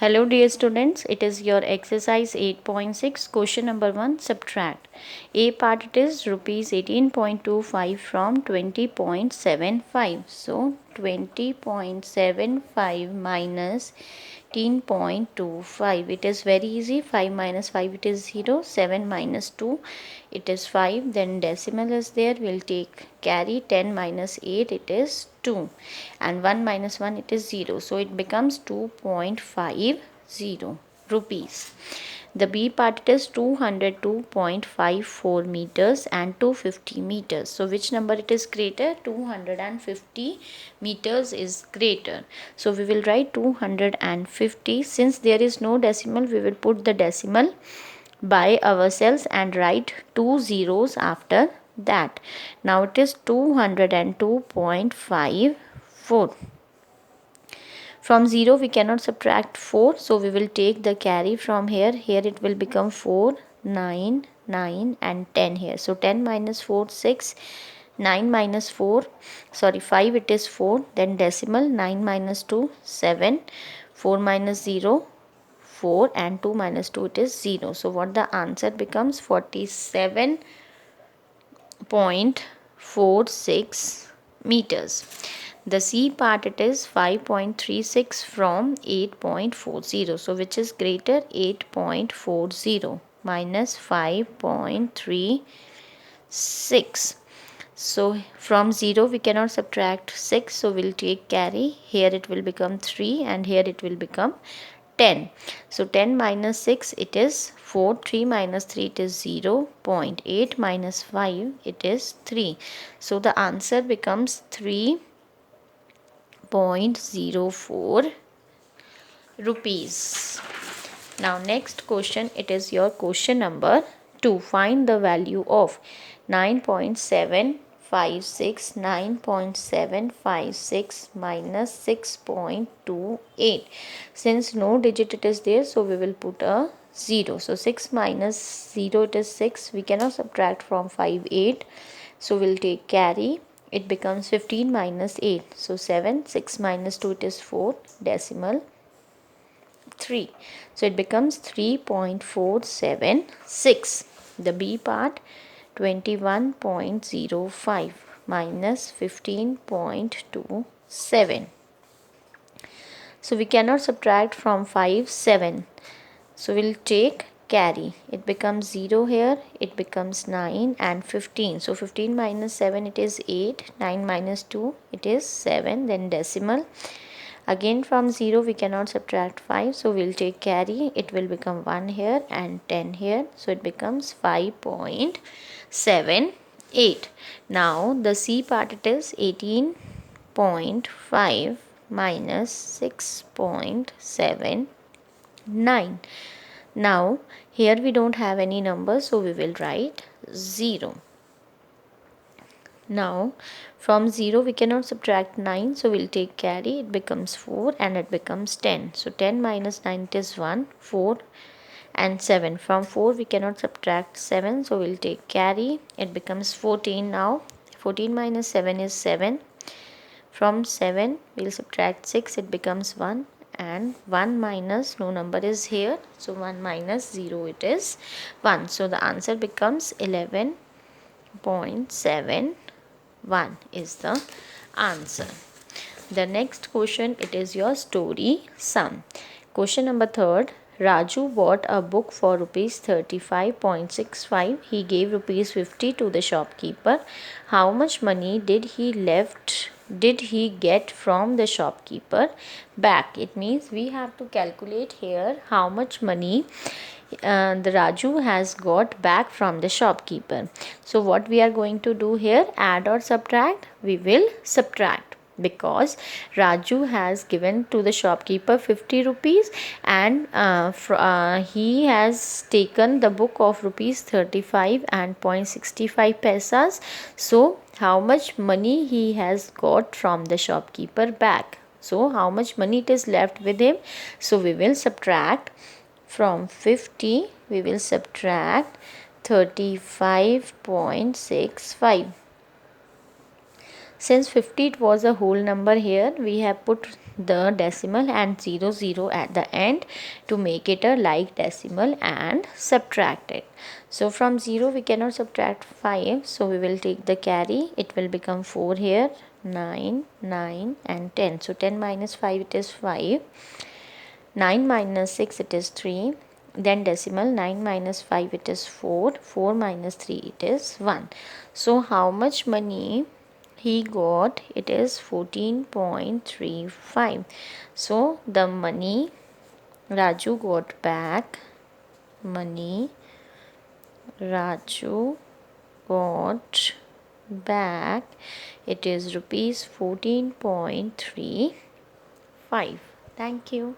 Hello dear students, it is your exercise 8.6 question number 1 subtract. A part it is rupees 18.25 from 20.75. So 20.75 minus 18.25. It is very easy. 5 minus 5 it is 0. 7 minus 2 it is 5. Then decimal is there. We'll take carry. 10 minus 8 it is 2. And 1 minus 1 it is 0. So it becomes 2.50 rupees. The B part it is 202.54 meters and 250 meters. So which number it is greater? 250 meters is greater. So we will write 250. Since there is no decimal, we will put the decimal by ourselves and write 2 zeros after that. Now it is 202.54. From 0 we cannot subtract 4, so we will take the carry from here. Here it will become 4, 9, 9 and 10 here. So 10 minus 4, 6, 9 minus 4, 5 it is 4. Then decimal 9 minus 2, 7, 4 minus 0, 4 and 2 minus 2 it is 0. So what the answer becomes? 47.46 meters. The C part it is 5.36 from 8.40. So which is greater? 8.40 minus 5.36. So from 0 we cannot subtract 6. So we'll take carry. Here it will become 3 and here it will become 10. So 10 minus 6 it is 4. 3 minus 3 it is 0. 0.8 minus 5 it is 3. So the answer becomes 3.04 rupees. Now next question, it is your question number 2. Find the value of 9.756 minus 6.28. Since no digit it is there, so we will put a 0. So 6 minus 0 it is 6. We cannot subtract from 5 8. So we'll take carry. It becomes 15 minus 8. So 7. 6 minus 2 it is 4. Decimal 3. So it becomes 3.476. The B part 21.05 minus 15.27. So we cannot subtract from 5 7. So we'll take carry. It becomes 0 here. It becomes 9 and 15. So 15 minus 7 it is 8. 9 minus 2 it is 7. Then decimal. Again from 0 we cannot subtract 5. So we'll take carry. It will become 1 here and 10 here. So it becomes 5.78. Now the C part it is 18.5 minus 6.79. Now here we don't have any number, so we will write 0. Now from 0 we cannot subtract 9, so we'll take carry. It becomes 4 and it becomes 10. So 10 minus 9 it is 1, 4 and 7. From 4 we cannot subtract 7, so we'll take carry. It becomes 14 now. 14 minus 7 is 7. From 7 we'll subtract 6, it becomes 1. And 1 minus no number is here, so 1 minus 0 it is 1. So the answer becomes 11.71 is the answer. The next question, it is your story sum. Question number 3. Raju bought a book for rupees 35.65. He gave rupees 50 to the shopkeeper. How much money did he get from the shopkeeper back? It means we have to calculate here how much money the Raju has got back from the shopkeeper. So what we are going to do here, add or subtract? We will subtract, because Raju has given to the shopkeeper 50 rupees and he has taken the book of rupees 35 and 0.65 paisas. So how much money he has got from the shopkeeper back? So how much money it is left with him? So we will subtract from 50, we will subtract 35.65. Since 50 it was a whole number, here we have put the decimal and 0 at the end to make it a like decimal and subtract it. So from 0 we cannot subtract 5, so we will take the carry. It will become 4 here, 9, 9 and 10. So 10 minus 5 it is 5. 9 minus 6 it is 3. Then decimal 9 minus 5 it is 4. 4 minus 3 it is 1. So how much money he got? It is 14.35. So the money Raju got back, money Raju got back, it is rupees 14.35. Thank you.